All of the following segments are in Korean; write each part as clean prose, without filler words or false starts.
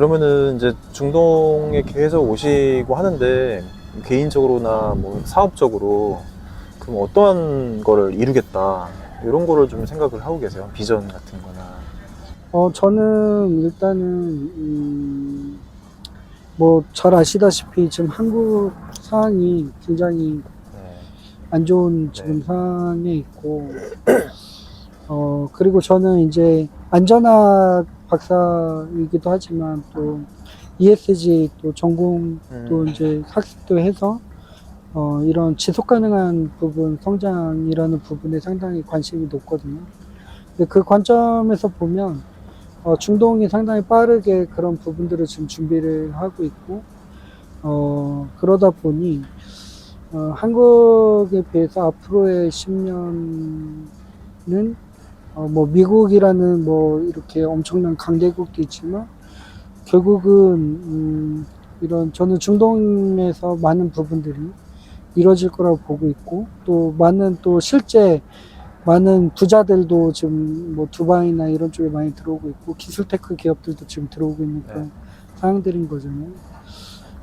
그러면은 이제 중동에 계속 오시고 하는데 개인적으로나 뭐 사업적으로 그럼 어떠한 거를 이루겠다 이런 거를 좀 생각을 하고 계세요? 비전 같은 거나. 저는 일단은, 뭐, 잘 아시다시피 지금 한국 상황이 굉장히 네. 안 좋은 지금 네. 상황에 있고, 그리고 저는 이제 안전학 박사이기도 하지만 또 ESG 또 전공도 이제 학습도 해서, 이런 지속 가능한 부분, 성장이라는 부분에 상당히 관심이 높거든요. 근데 그 관점에서 보면, 중동이 상당히 빠르게 그런 부분들을 지금 준비를 하고 있고, 그러다 보니, 한국에 비해서 앞으로의 10년은, 뭐, 미국이라는 뭐, 이렇게 엄청난 강대국도 있지만, 결국은, 이런, 저는 중동에서 많은 부분들이 이루어질 거라고 보고 있고, 또 많은 또 실제 많은 부자들도 지금 뭐 두바이나 이런 쪽에 많이 들어오고 있고 기술테크 기업들도 지금 들어오고 있는 그런 상황들인 거잖아요.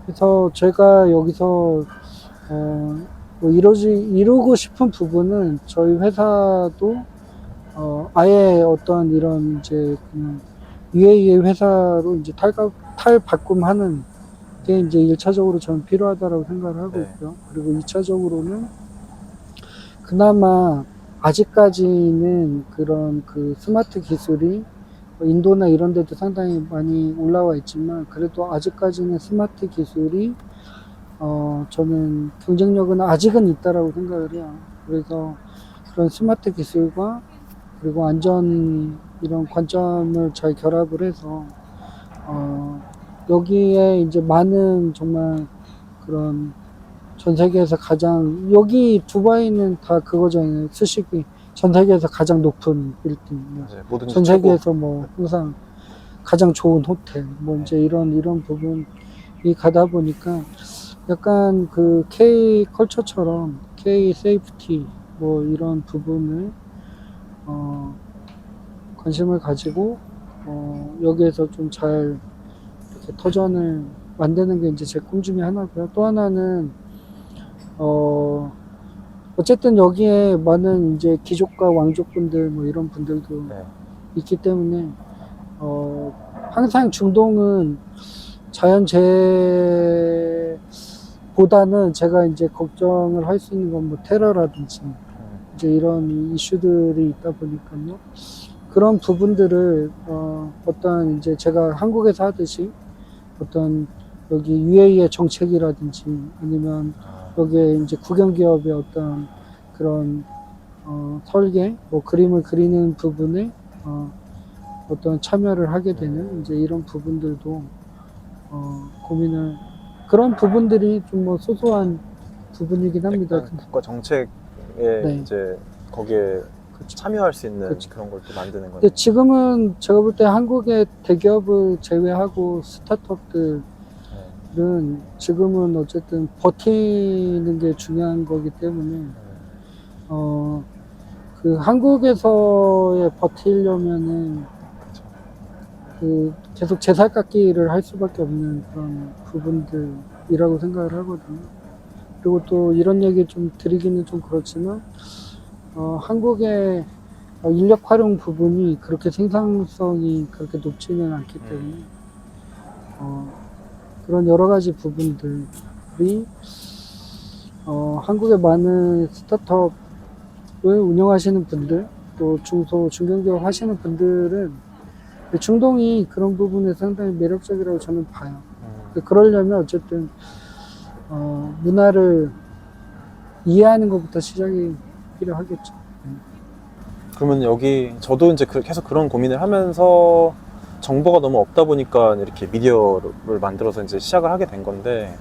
그래서 제가 여기서 뭐 이루고 싶은 부분은 저희 회사도 아예 어떤 이런 이제 그냥 UAE 회사로 이제 탈바꿈하는 게 이제 1차적으로 저는 필요하다라고 생각을 하고 있고요. 그리고 2차적으로는 그나마 아직까지는 그런 그 스마트 기술이 인도나 이런 데도 상당히 많이 올라와 있지만 그래도 아직까지는 스마트 기술이 저는 경쟁력은 아직은 있다라고 생각을 해요. 그래서 그런 스마트 기술과 그리고 안전 이런 관점을 잘 결합을 해서 여기에 이제 많은 정말 그런 전 세계에서 가장 여기 두바이는 다 그거잖아요. 수식이 전 세계에서 가장 높은 빌딩, 맞아요. 뭐든지 전 최고. 세계에서 뭐 항상 가장 좋은 호텔, 뭐 이제 이런 부분이 가다 보니까 약간 그 K 컬처처럼 K 세이프티 뭐 이런 부분을 관심을 가지고 여기에서 좀 잘 이렇게 터전을 만드는 게 이제 제 꿈 중에 하나고요. 또 하나는 어쨌든 여기에 많은 이제 귀족과 왕족분들 뭐 이런 분들도 있기 때문에 항상 중동은 자연재해보다는 제가 이제 걱정을 할 수 있는 건 뭐 테러라든지 이제 이런 이슈들이 있다 보니까요. 그런 부분들을 어떤 이제 제가 한국에서 하듯이 어떤 여기 UAE의 정책이라든지 아니면 여기에 이제 국영기업의 어떤 그런 설계, 뭐 그림을 그리는 부분에 어떤 참여를 하게 되는 이제 이런 부분들도 고민을 그런 부분들이 좀 뭐 소소한 부분이긴 합니다. 국가 정책에 네. 이제 거기에 참여할 수 있는 그렇죠. 그런 걸 또 만드는 거네요. 근데 지금은 제가 볼 때 한국의 대기업을 제외하고 스타트업들은 지금은 어쨌든 버티는 게 중요한 거기 때문에 그 한국에서의 버티려면은 그 계속 제살깎기를 할 수밖에 없는 그런 부분들이라고 생각을 하거든요. 그리고 또 이런 얘기 좀 드리기는 좀 그렇지만 한국의 인력 활용 부분이 그렇게 생산성이 그렇게 높지는 않기 때문에 그런 여러 가지 부분들이 한국의 많은 스타트업을 운영하시는 분들 또 중견기업 하시는 분들은 중동이 그런 부분에 상당히 매력적이라고 저는 봐요. 그러려면 어쨌든 문화를 이해하는 것부터 시작이 필요하겠죠. 그러면 여기 저도 이제 계속 그런 고민을 하면서 정보가 너무 없다 보니까 이렇게 미디어를 만들어서 이제 시작을 하게 된 건데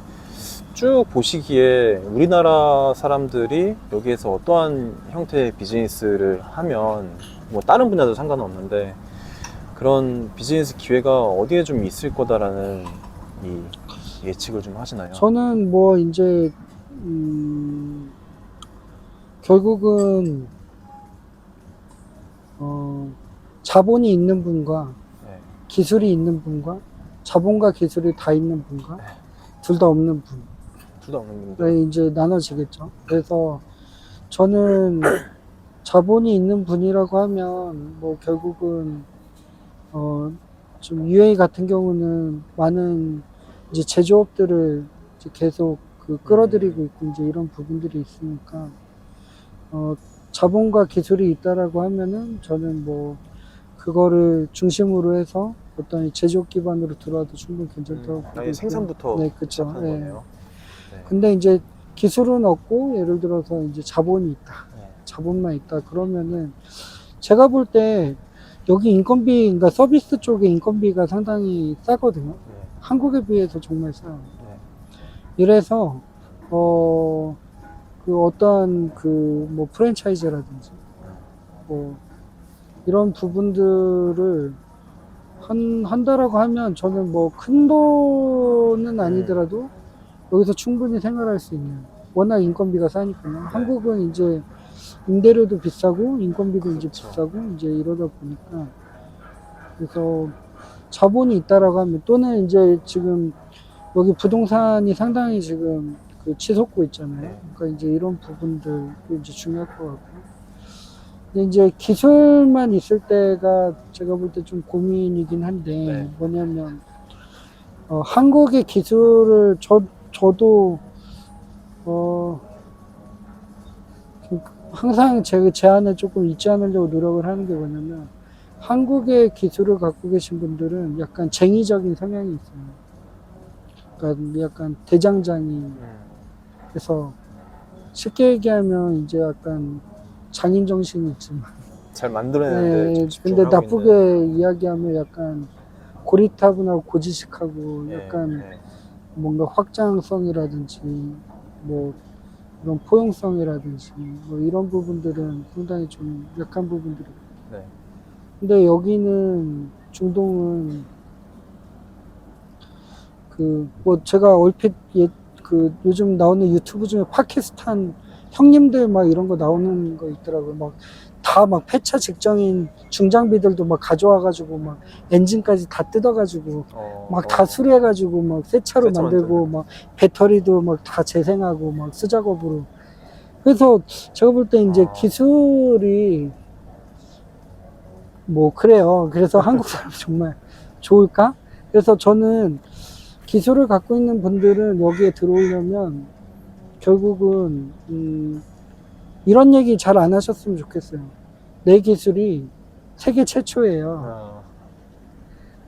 쭉 보시기에 우리나라 사람들이 여기에서 어떠한 형태의 비즈니스를 하면 뭐 다른 분야도 상관은 없는데 그런 비즈니스 기회가 어디에 좀 있을 거다라는 이 예측을 좀 하시나요? 저는 뭐 이제 결국은 자본이 있는 분과 기술이 있는 분과 자본과 기술이 다 있는 분과 네. 둘 다 없는 분. 둘 다 없는 분들. 네, 이제 나눠지겠죠. 그래서 저는 자본이 있는 분이라고 하면 뭐 결국은 좀 UA 같은 경우는 많은 이제 제조업들을 이제 계속 그 끌어들이고 있고 이제 이런 부분들이 있으니까 자본과 기술이 있다라고 하면은 저는 뭐 그거를 중심으로 해서 어떤 제조업 기반으로 들어와도 충분히 괜찮다고 보고 아예 있고요. 생산부터 네, 그쵸. 시작하는 네. 거네요. 네. 근데 이제 기술은 없고 예를 들어서 이제 자본이 있다. 네. 자본만 있다. 그러면은 제가 볼 때 여기 인건비, 그러니까 서비스 쪽에 인건비가 상당히 싸거든요. 네. 한국에 비해서 정말 싸요. 네. 이래서 그 어떤 그 뭐 프랜차이즈라든지 뭐 이런 부분들을 한다라고 하면 저는 뭐 큰 돈은 아니더라도 여기서 충분히 생활할 수 있는, 워낙 인건비가 싸니까요. 한국은 이제 임대료도 비싸고 인건비도 이제 그렇죠. 비싸고 이제 이러다 보니까, 그래서 자본이 있다라고 하면, 또는 이제 지금 여기 부동산이 상당히 지금 그 치솟고 있잖아요. 네. 그러니까 이제 이런 부분들도 이제 중요할 것 같고. 근데 이제 기술만 있을 때가 제가 볼 때 좀 고민이긴 한데, 네. 뭐냐면 한국의 기술을 저도 항상 제 안에 조금 잊지 않으려고 노력을 하는 게 뭐냐면, 한국의 기술을 갖고 계신 분들은 약간 쟁의적인 성향이 있어요. 그러니까 약간 대장장이. 그래서 쉽게 얘기하면 이제 약간 장인 정신이 있지만, 잘 만들어내는데 좀 근데 집중을 하고 나쁘게 있는. 이야기하면 약간 고리타분하고 고지식하고 네. 약간 네. 뭔가 확장성이라든지 뭐 이런 포용성이라든지 뭐 이런 부분들은 상당히 좀 약한 부분들이. 네. 근데 여기는 중동은 그 뭐 제가 얼핏 그 요즘 나오는 유튜브 중에 파키스탄 형님들 막 이런 거 나오는 거 있더라고요. 막 다 막 폐차 직전인 중장비들도 막 가져와가지고 막 엔진까지 다 뜯어가지고 막 다 수리해가지고 막 새 차로 새 차 만들고 막 배터리도 막 다 재생하고 막 수작업으로. 그래서 제가 볼 때 이제 기술이 뭐 그래요. 그래서 한국 사람 정말 좋을까? 그래서 저는 기술을 갖고 있는 분들은 여기에 들어오려면 결국은 이런 얘기 잘 안 하셨으면 좋겠어요. 내 기술이 세계 최초예요.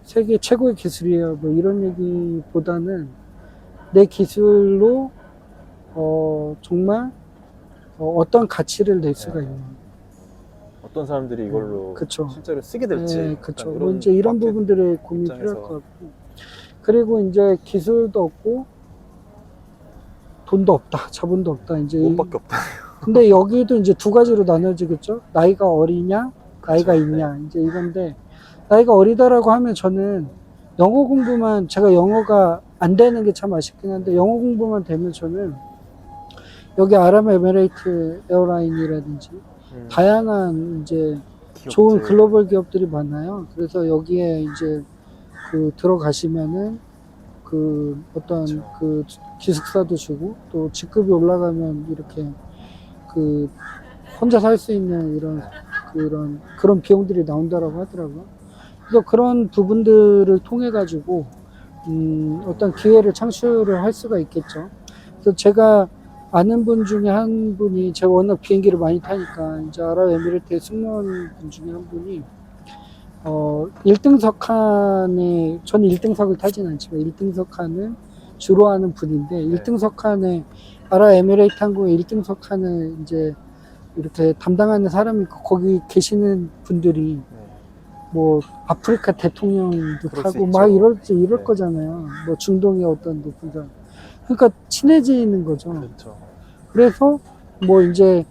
세계 최고의 기술이에요. 뭐 이런 얘기보다는 내 기술로 정말 어떤 가치를 낼 수가 있는. 어떤 사람들이 이걸로 그쵸. 실제로 쓰게 될지. 네, 그쵸. 약간 뭐 이제 이런 마켓 부분들의 고민이 입장에서. 필요할 것 같고. 그리고 이제 기술도 없고 돈도 없다, 자본도 없다. 이제 몸밖에 없다. 근데 여기도 이제 두 가지로 나눠지겠죠. 나이가 어리냐, 나이가 그쵸, 있냐. 이제 이건데, 나이가 어리다라고 하면 저는 영어 공부만, 제가 영어가 안 되는 게 참 아쉽긴 한데, 영어 공부만 되면 저는 여기 아랍에미레이트 에어라인이라든지 다양한 이제 기업들. 좋은 글로벌 기업들이 많아요. 그래서 여기에 이제 그 들어가시면은 그 어떤 그쵸. 그 기숙사도 주고, 또 직급이 올라가면 이렇게 그 혼자 살 수 있는 이런 그런 비용들이 나온다라고 하더라고요. 그래서 그런 부분들을 통해 가지고 어떤 기회를 창출을 할 수가 있겠죠. 그래서 제가 아는 분 중에 한 분이, 제가 워낙 비행기를 많이 타니까 이제 아랍에미리트의 승무원 분 중에 한 분이 1등석 칸에, 저는 1등석을 타진 않지만 1등석 칸을 주로 하는 분인데, 1등석 칸에 아랍에미레이트 항공의 1등석 칸을 이제 이렇게 담당하는 사람이 있고, 거기 계시는 분들이 뭐 아프리카 대통령도 그럴 수 타고 있죠. 막 이럴 네. 거잖아요. 뭐 중동의 어떤 높은 사람. 그러니까 친해지는 거죠. 그렇죠. 그래서 뭐 이제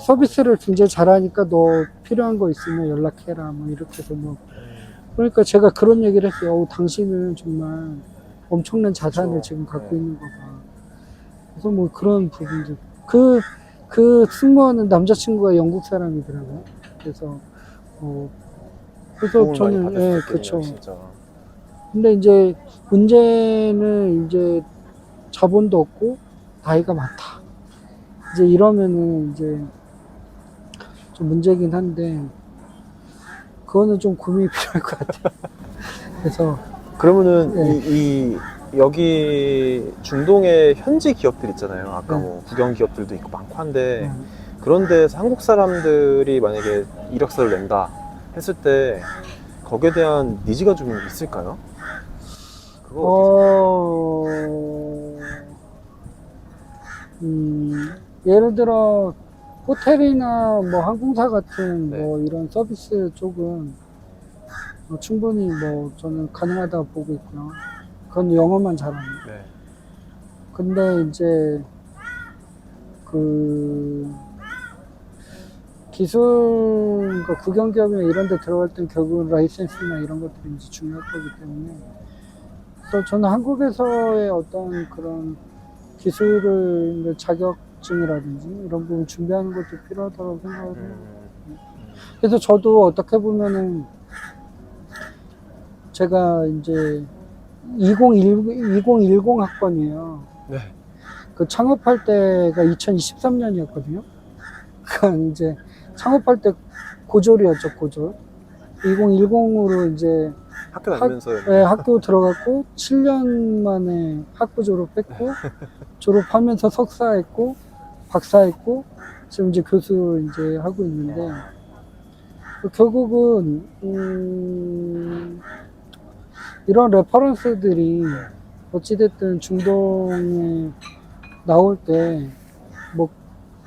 서비스를 굉장히 잘하니까 너 필요한 거 있으면 연락해라 뭐 이렇게 해서 뭐. 그러니까 제가 그런 얘기를 했어요. 당신은 정말 엄청난 자산을 그쵸. 지금 갖고 네. 있는 거다. 그래서 뭐 그런 부분들. 그 승무원은 남자친구가 영국 사람이더라고요. 그래서 그래서 도움을 많이 저는, 예, 받으셨군요, 그렇죠. 진짜. 근데 이제 문제는 이제 자본도 없고 나이가 많다. 이제 이러면은 이제 좀 문제긴 한데 그거는 좀 고민이 필요할 것 같아요. 그래서 그러면은 네. 여기 중동의 현지 기업들 있잖아요. 아까 네. 뭐 국영 기업들도 있고 많고 한데 네. 그런 데서 한국 사람들이 만약에 이력서를 낸다 했을 때 거기에 대한 니즈가 좀 있을까요? 그거 어떻게 생각해요? 어, 예를 들어 호텔이나 뭐 항공사 같은 네. 뭐 이런 서비스 쪽은 충분히 뭐 저는 가능하다고 보고 있고요. 그건 영어만 잘하면. 네. 근데 이제 그 기술, 그러니까 국영기업이나 이런 데 들어갈 땐 결국은 라이센스나 이런 것들이 이제 중요할 거기 때문에. 그래서 저는 한국에서의 어떤 그런 기술을 자격증이라든지 이런 부분 준비하는 것도 필요하다고 생각을 해요. 그래서 저도 어떻게 보면은 제가 이제 2010 학번이에요. 네. 그 창업할 때가 2023년이었거든요. 그러니까 이제 창업할 때 고졸이었죠, 고졸. 2010으로 이제 학교 다니면서요. 네, 학교 들어갔고 7년 만에 학부 졸업했고 졸업하면서 석사했고 박사했고 지금 이제 교수 이제 하고 있는데 결국은 이런 레퍼런스들이 어찌됐든 중동에 나올 때 뭐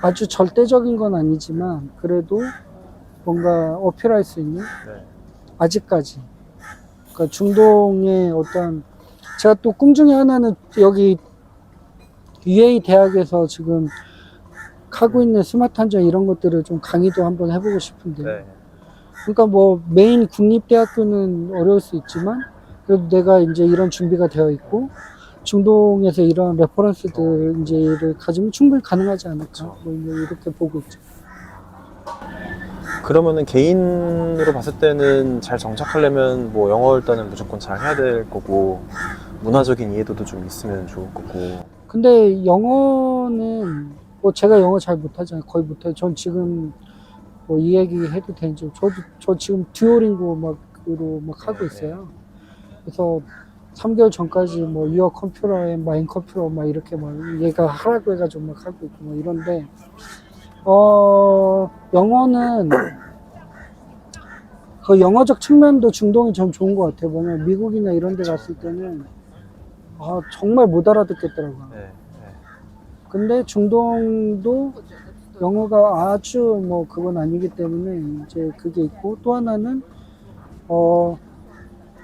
아주 절대적인 건 아니지만 그래도 뭔가 어필할 수 있는 네. 아직까지 그러니까 중동의 어떤 제가 또 꿈 중에 하나는 여기 UA 대학에서 지금 하고 있는 스마트 한정 이런 것들을 좀 강의도 한번 해보고 싶은데 네. 그러니까 뭐 메인 국립대학교는 어려울 수 있지만 그래도 내가 이제 이런 준비가 되어 있고 중동에서 이런 레퍼런스들 이제를 가지면 충분히 가능하지 않을까 그쵸. 뭐 이제 이렇게 보고 있죠. 그러면은 개인으로 봤을 때는 잘 정착하려면 뭐 영어 일단은 무조건 잘 해야 될 거고 문화적인 이해도도 좀 있으면 좋을 거고. 근데 영어는 뭐 제가 영어 잘 못하잖아요. 거의 못해요. 전 지금 뭐 이 얘기 해도 되는지 저 지금 듀오링고 막으로 막 하고 있어요. 그래서 3개월 전까지 뭐 유어 컴퓨터에 마인 컴퓨터 막 이렇게 막 얘가 하라고 해가지고 막 하고 있고 뭐 이런데 영어는 그 영어적 측면도 중동이 전 좋은 것 같아요. 뭐냐면 미국이나 이런 데 갔을 때는 정말 못 알아듣겠더라고요. 네. 네. 근데 중동도 영어가 아주 뭐 그건 아니기 때문에 이제 그게 있고 또 하나는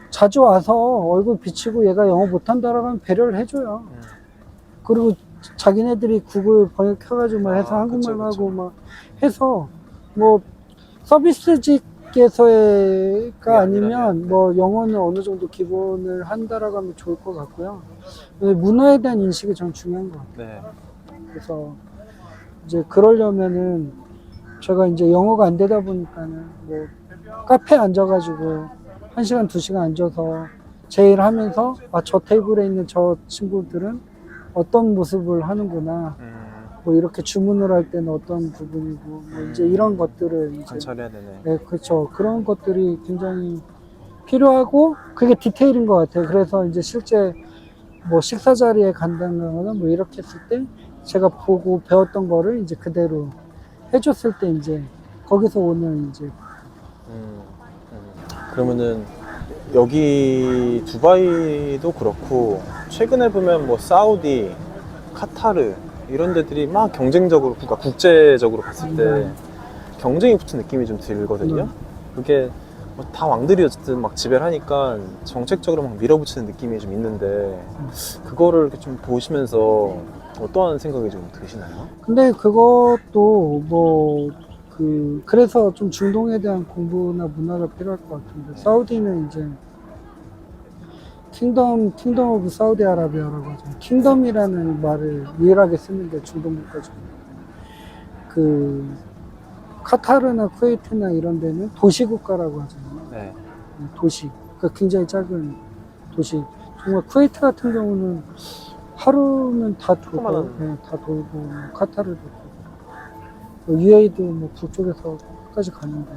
자주 와서 얼굴 비치고 얘가 영어 못한다라고 하면 배려를 해줘요. 그리고 자기네들이 구글 번역 켜가지고 막 해서 한국말로 하고 막 해서 뭐 서비스직에서가 아니면 뭐 영어는 어느 정도 기본을 한다라고 하면 좋을 것 같고요. 문화에 대한 인식이 전 중요한 것 같아요. 네. 그래서 이제 그러려면은 제가 이제 영어가 안 되다 보니까는 뭐 카페에 앉아가지고 1시간, 2시간 앉아서 제일 하면서 저 테이블에 있는 저 친구들은 어떤 모습을 하는구나. 뭐 이렇게 주문을 할 때는 어떤 부분이고 뭐 이제 이런 것들을 이제 관찰해야 되네. 네, 그렇죠. 그런 것들이 굉장히 필요하고 그게 디테일인 것 같아요. 그래서 이제 실제 뭐 식사 자리에 간다거나 뭐 이렇게 했을 때 제가 보고 배웠던 거를 이제 그대로 해줬을 때 이제 거기서 오는 이제 그러면은 여기 두바이도 그렇고 최근에 보면 뭐 사우디, 카타르 이런 데들이 막 경쟁적으로 국제적으로 봤을 때 경쟁이 붙은 느낌이 좀 들거든요. 그게 뭐 다 왕들이 어쨌든 막 지배를 하니까 정책적으로 막 밀어붙이는 느낌이 좀 있는데 그거를 이렇게 좀 보시면서 어떠한 생각이 좀 드시나요? 근데 그것도 뭐 그래서 좀 중동에 대한 공부나 문화가 필요할 것 같은데 사우디는 이제 킹덤 오브 사우디아라비아라고 하죠. 킹덤이라는 말을 유일하게 쓰는데 중동 국가 중에 그 카타르나 쿠웨이트나 이런 데는 도시 국가라고 하잖아요. 네. 도시. 그러니까 굉장히 작은 도시. 정말 쿠웨이트 같은 경우는 하루면 다 돌고, 조그마한- 네, 다 돌고, 뭐 카타르도 돌고, UAE도 뭐 북쪽에서 끝까지 가는데.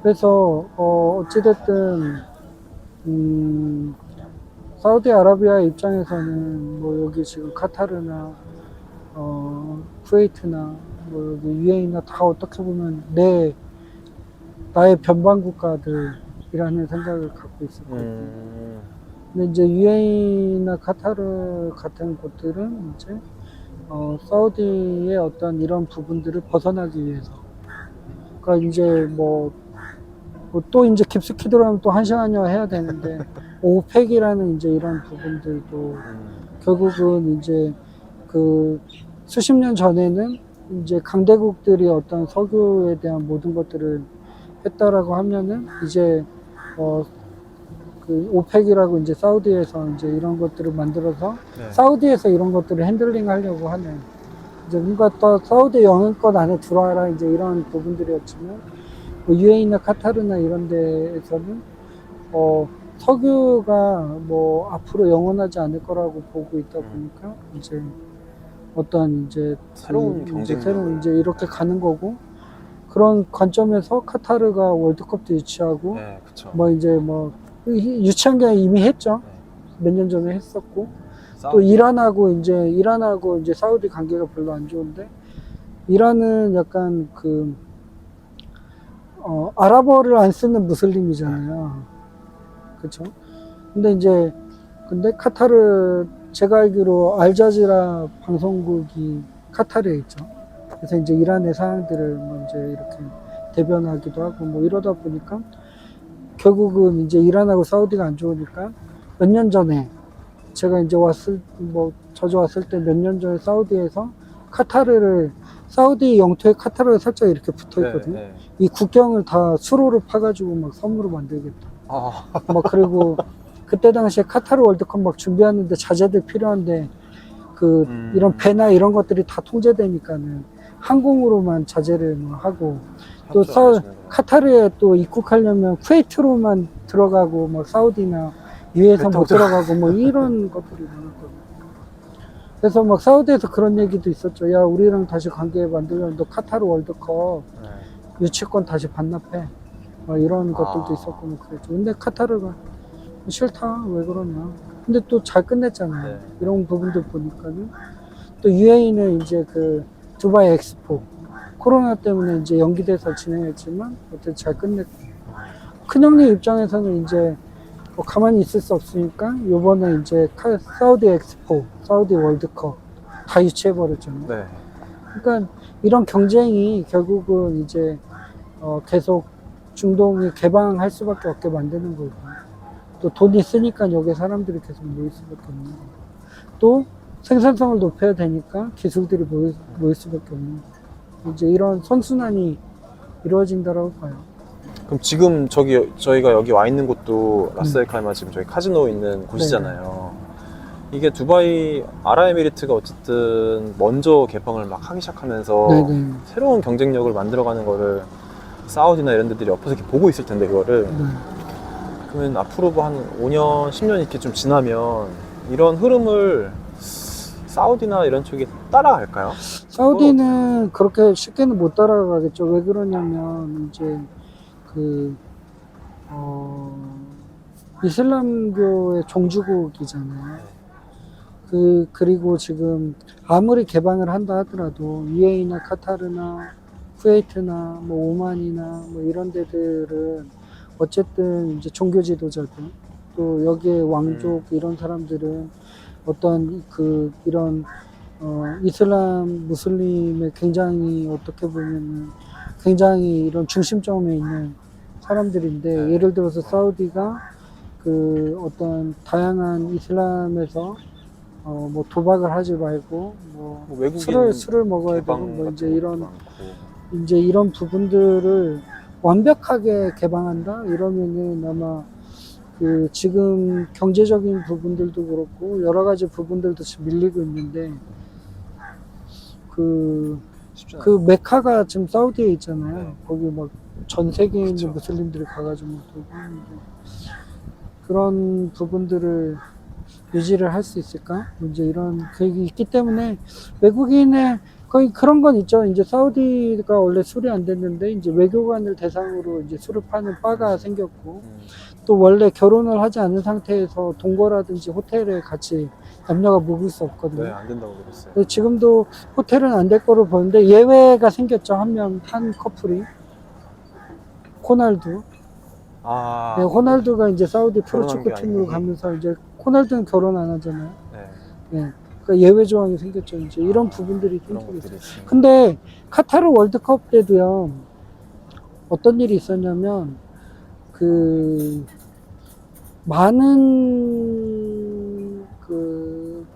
그래서, 어찌됐든, 사우디아라비아 입장에서는 뭐 여기 지금 카타르나, 쿠웨이트나, 뭐 여기 UAE나 다 어떻게 보면 나의 변방 국가들이라는 생각을 갖고 있었거든요. 근데 이제 UAE나 카타르 같은 곳들은 이제 사우디의 어떤 이런 부분들을 벗어나기 위해서, 그러니까 이제 또 이제 깊숙이 들어가면 또 1시간여 해야 되는데 오펙이라는 이제 이런 부분들도 결국은 이제 그 수십 년 전에는 이제 강대국들이 어떤 석유에 대한 모든 것들을 했다라고 하면은 이제 그 오펙이라고 이제 사우디에서 이제 이런 것들을 만들어서 네. 사우디에서 이런 것들을 핸들링 하려고 하는, 이제 뭔가 또 사우디 영향권 안에 들어와라 이제 이런 부분들이었지만, 뭐 UAE나 카타르나 이런 데에서는 석유가 뭐 앞으로 영원하지 않을 거라고 보고 있다 보니까 이제 어떤 이제 새로운 이제 경쟁력. 새로운 이제 이렇게 가는 거고, 그런 관점에서 카타르가 월드컵도 유치하고 네, 그쵸. 뭐 이제 뭐 유치한 게 이미 했죠. 네. 몇 년 전에 했었고, 또 사우디. 이란하고 이제 사우디 관계가 별로 안 좋은데, 이란은 약간 아랍어를 안 쓰는 무슬림이잖아요. 그쵸? 근데 카타르, 제가 알기로 알자지라 방송국이 카타르에 있죠. 그래서 이제 이란의 사항들을 먼저 이렇게 대변하기도 하고 뭐 이러다 보니까 결국은 이제 이란하고 사우디가 안 좋으니까 몇 년 전에 제가 이제 자주 왔을 때 몇 년 전에 사우디에서 사우디 영토에 카타르가 살짝 이렇게 붙어 있거든요. 네, 네. 이 국경을 다 수로를 파가지고 막 섬으로 만들겠다. 아, 막 그리고 그때 당시에 카타르 월드컵 막 준비하는데 자재들 필요한데 이런 배나 이런 것들이 다 통제되니까는 항공으로만 자재를 뭐 하고, 또 협조 안 해주는 거. 카타르에 또 입국하려면 쿠웨이트로만 들어가고 뭐 사우디나 유에서 못 들어가고 뭐 이런 것들이 많았거든요. 그래서 막 사우디에서 그런 얘기도 있었죠. 야, 우리랑 다시 관계 만들려면 너 카타르 월드컵 네. 유치권 다시 반납해. 막 이런 것들도 있었고 뭐 그랬죠. 근데 카타르가 싫다, 왜 그러냐. 근데 또 잘 끝냈잖아요. 네. 이런 부분들 보니까는. 또 UAE는 이제 그 두바이 엑스포 코로나 때문에 이제 연기돼서 진행했지만 어쨌든 잘 끝냈고, 큰형님 입장에서는 이제 뭐 가만히 있을 수 없으니까 요번에 이제 사우디 엑스포, 사우디 월드컵 다 유치해버렸잖아요. 네. 그러니까 이런 경쟁이 결국은 이제 계속 중동이 개방할 수밖에 없게 만드는 거고, 또 돈이 있으니까 여기에 사람들이 계속 모일 수밖에 없는 거고, 또 생산성을 높여야 되니까 기술들이 모일 수밖에 없는 거고, 이제 이런 선순환이 이루어진다라고 봐요. 그럼 지금 저희가 여기 와 있는 곳도 라스알카이마 지금 저희 카지노 있는 곳이잖아요. 이게 두바이 아랍에미리트가 어쨌든 먼저 개방을 막 하기 시작하면서 네네. 새로운 경쟁력을 만들어가는 거를 사우디나 이런 데들이 옆에서 이렇게 보고 있을 텐데 이거를 네. 그러면 앞으로 뭐 한 5년, 10년 이렇게 좀 지나면 이런 흐름을 사우디나 이런 쪽이 따라갈까요? 사우디는 그렇게 쉽게는 못 따라가겠죠. 왜 그러냐면 이제 이슬람교의 종주국이잖아요. 그리고 지금 아무리 개방을 한다 하더라도 UAE나 카타르나 쿠웨이트나 뭐 오만이나 뭐 이런 데들은 어쨌든 이제 종교 지도자들, 또 여기에 왕족 이런 사람들은 어떤 이런 이슬람 무슬림의 굉장히 어떻게 보면 굉장히 이런 중심점에 있는 사람들인데, 네. 예를 들어서 사우디가 어떤 다양한 이슬람에서 뭐 도박을 하지 말고 뭐 외국인 술을 먹어야 되고 개방 뭐 같은 것도 많고. 이제 이런 부분들을 완벽하게 개방한다 이러면은 아마 지금 경제적인 부분들도 그렇고 여러 가지 부분들도 지금 밀리고 있는데, 쉽지 않아요. 메카가 지금 사우디에 있잖아요. 네. 거기 막 전 세계에 있는 그쵸. 무슬림들이 가가지고 막 돌고 하는데, 그런 부분들을 유지를 할 수 있을까? 이제 이런 계획이 있기 때문에 외국인의 거의 그런 건 있죠. 이제 사우디가 원래 술이 안 됐는데 이제 외교관을 대상으로 이제 술을 파는 바가 생겼고 또 원래 결혼을 하지 않은 상태에서 동거라든지 호텔에 같이 남녀가 묵을 수 없거든요. 네, 안 된다고 그랬어요. 근데 지금도 호텔은 안 될 거로 보는데 예외가 생겼죠. 한 커플이 호날두. 아, 네, 호날두가 이제 사우디 결혼한 게 프로축구팀으로 아니니? 가면서 이제 호날두는 결혼 안 하잖아요. 네, 네. 그러니까 예외 조항이 생겼죠. 이제 이런 부분들이 그런 생기고 것들이 있어요. 있습니다. 근데 카타르 월드컵 때도요. 어떤 일이 있었냐면 그 많은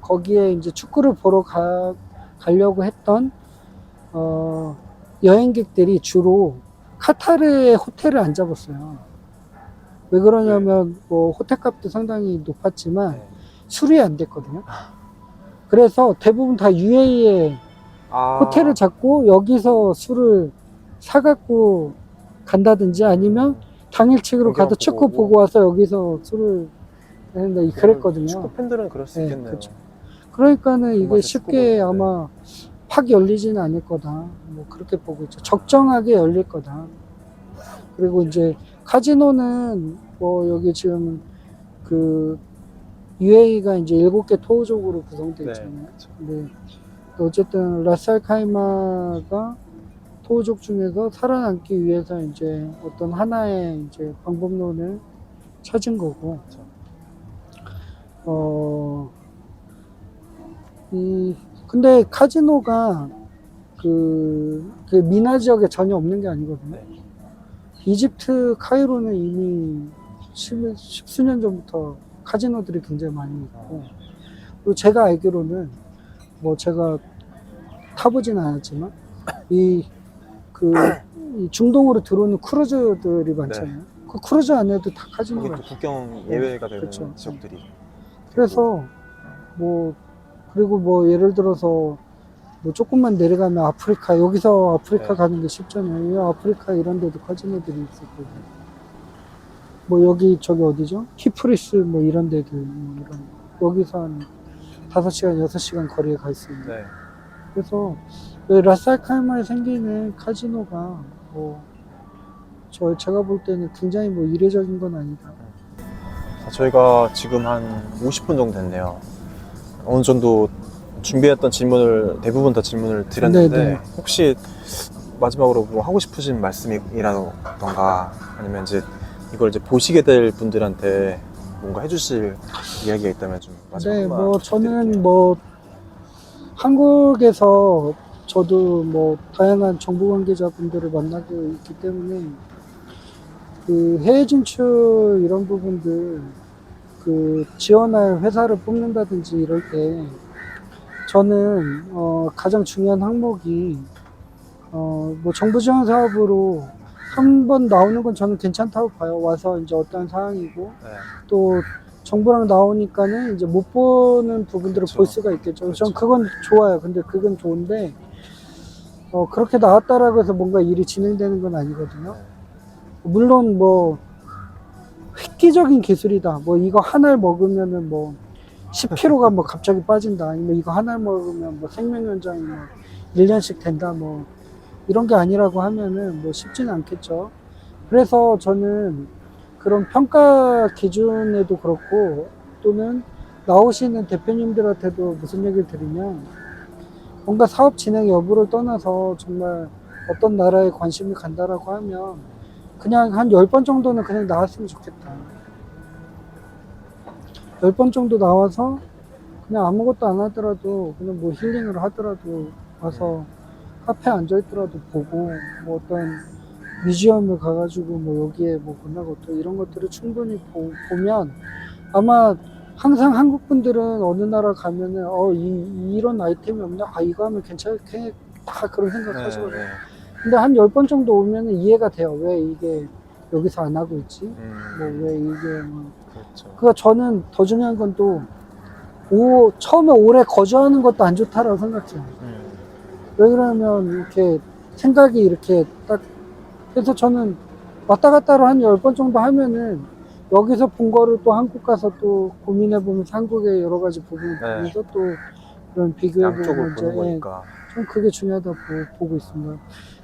거기에 이제 축구를 보러 가려고 했던 여행객들이 주로 카타르의 호텔을 안 잡았어요. 왜 그러냐면 뭐 호텔값도 상당히 높았지만 네. 수리 안 됐거든요. 그래서 대부분 다 UAE에 아, 호텔을 잡고 여기서 술을 사갖고 간다든지 아니면 당일치기로 경기만 가서 보고 축구 오고. 보고 와서 여기서 술을 했는데 그랬거든요. 축구 팬들은 그럴 수 네, 있겠네요. 그쵸. 그러니까는 이게 정말 쉽게 축구 보고, 아마 팍 열리지는 않을 거다. 뭐 그렇게 보고 있죠. 적정하게 열릴 거다. 그리고 이제 카지노는 뭐 여기 지금 그 UAE가 이제 7개 토호족으로 구성되어 네, 있잖아요. 그쵸. 근데 어쨌든 라스알카이마가 토호족 중에서 살아남기 위해서 이제 어떤 하나의 이제 방법론을 찾은 거고, 그쵸. 근데 카지노가 그 미나 지역에 전혀 없는 게 아니거든요. 네. 이집트 카이로는 이미 십수년 전부터 카지노들이 굉장히 많이 있고, 그리고 제가 알기로는 뭐 제가 타보진 않았지만 이 중동으로 들어오는 크루즈들이 많잖아요. 그 크루즈 안에도 다 거기 카지노가 또 있어요. 국경 예외가 되는 그쵸. 지역들이. 그래서 뭐 그리고 뭐 예를 들어서 뭐 조금만 내려가면 아프리카, 여기서 아프리카 네. 가는 게 쉽잖아요. 이 아프리카 이런 데도 카지노들이 있었고, 뭐 여기 저기 어디죠? 키프리스 뭐 이런 데도 뭐 이런 여기서 한 5시간 6시간 거리에 가 있습니다. 네. 그래서 라스알카이마에 생기는 카지노가 뭐 제가 볼 때는 굉장히 뭐 이례적인 건 아니다. 저희가 지금 한 50분 정도 됐네요. 어느 정도 준비했던 질문을 대부분 다 질문을 드렸는데 네네. 혹시 마지막으로 뭐 하고 싶으신 말씀이라던가 아니면 이제 이걸 이제 보시게 될 분들한테 뭔가 해주실 이야기가 있다면 좀 마지막 네, 한번 뭐 부탁드릴게요. 저는 뭐 한국에서 저도 뭐 다양한 정보 관계자분들을 만나고 있기 때문에 그 해외 진출 이런 부분들 그 지원할 회사를 뽑는다든지 이럴 때 저는 가장 중요한 항목이 뭐 정부 지원 사업으로 한번 나오는 건 저는 괜찮다고 봐요. 와서 이제 어떤 상황이고 네. 또 정부랑 나오니까는 이제 못 보는 부분들을 그쵸. 볼 수가 있겠죠. 그렇죠. 전 그건 좋아요. 근데 그건 좋은데 그렇게 나왔다라고 해서 뭔가 일이 진행되는 건 아니거든요. 네. 물론 뭐 획기적인 기술이다. 뭐 이거 하나를 먹으면은 뭐 10kg가 뭐 갑자기 빠진다. 아니면 이거 하나를 먹으면 뭐 생명 연장이 뭐 1년씩 된다. 뭐 이런 게 아니라고 하면은 뭐 쉽지는 않겠죠. 그래서 저는 그런 평가 기준에도 그렇고 또는 나오시는 대표님들한테도 무슨 얘기를 드리면 뭔가 사업 진행 여부를 떠나서 정말 어떤 나라에 관심이 간다라고 하면 그냥 한 10번 정도는 그냥 나왔으면 좋겠다. 10번 정도 나와서 그냥 아무것도 안 하더라도 그냥 뭐 힐링을 하더라도 와서 카페에 앉아있더라도 보고 뭐 어떤 뮤지엄을 가가지고 뭐 여기에 뭐 끝나고 또 이런 것들을 충분히 보면 아마 항상 한국 분들은 어느 나라 가면은 이런 아이템이 없나? 아 이거 하면 괜찮겠다 그런 생각 네, 하시거든요. 네. 근데 한 10번 정도 오면은 이해가 돼요. 왜 이게 여기서 안 하고 있지? 뭐 왜 이게 뭐. 그렇죠. 그러니까 저는 더 중요한 건 또 처음에 오래 거주하는 것도 안 좋다라고 생각해요. 왜 그러냐면 이렇게 생각이 이렇게 딱 그래서 저는 왔다 갔다로 한 10번 정도 하면은 여기서 본 거를 또 한국 가서 또 고민해 보면서 한국의 여러 가지 부분을 네. 보면서 또 그런 비교해 양쪽을 보면 보는 이제 거니까. 좀 그게 중요하다고 보고 있습니다.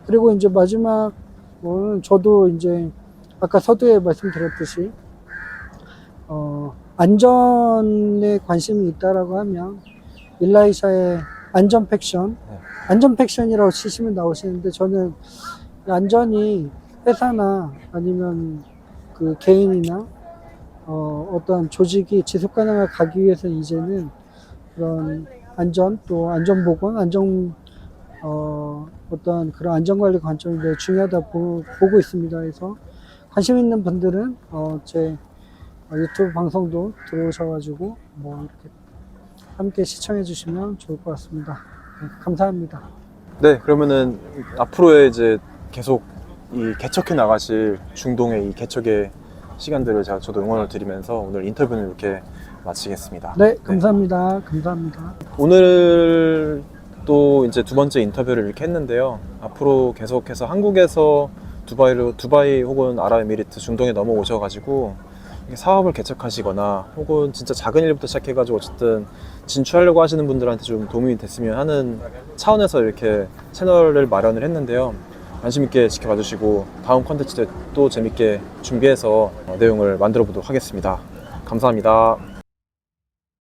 그리고 이제 마지막은 저도 이제 아까 서두에 말씀드렸듯이 안전에 관심이 있다라고 하면 일라이샤의 안전 팩션, 네. 안전 팩션이라고 치시면 나오시는데 저는 안전이 회사나 아니면 그 개인이나 어떤 조직이 지속 가능하게 가기 위해서는 이제는 그런 안전 또 안전보건 어떤 그런 안전관리 관점이 매우 중요하다 보고 있습니다. 그래서 관심 있는 분들은 제 유튜브 방송도 들어오셔가지고 뭐 이렇게 함께 시청해 주시면 좋을 것 같습니다. 네, 감사합니다. 네, 그러면은 앞으로의 이제 계속 이 개척해 나가실 중동의 이 개척의 시간들을 저도 응원을 드리면서 오늘 인터뷰는 이렇게 마치겠습니다. 네, 감사합니다. 감사합니다. 오늘 또 이제 두 번째 인터뷰를 이렇게 했는데요. 앞으로 계속해서 한국에서 두바이 혹은 아랍에미리트 중동에 넘어오셔가지고 이렇게 사업을 개척하시거나 혹은 진짜 작은 일부터 시작해가지고 어쨌든 진출하려고 하시는 분들한테 좀 도움이 됐으면 하는 차원에서 이렇게 채널을 마련을 했는데요. 관심 있게 지켜봐 주시고 다음 컨텐츠 때 또 재밌게 준비해서 내용을 만들어 보도록 하겠습니다. 감사합니다.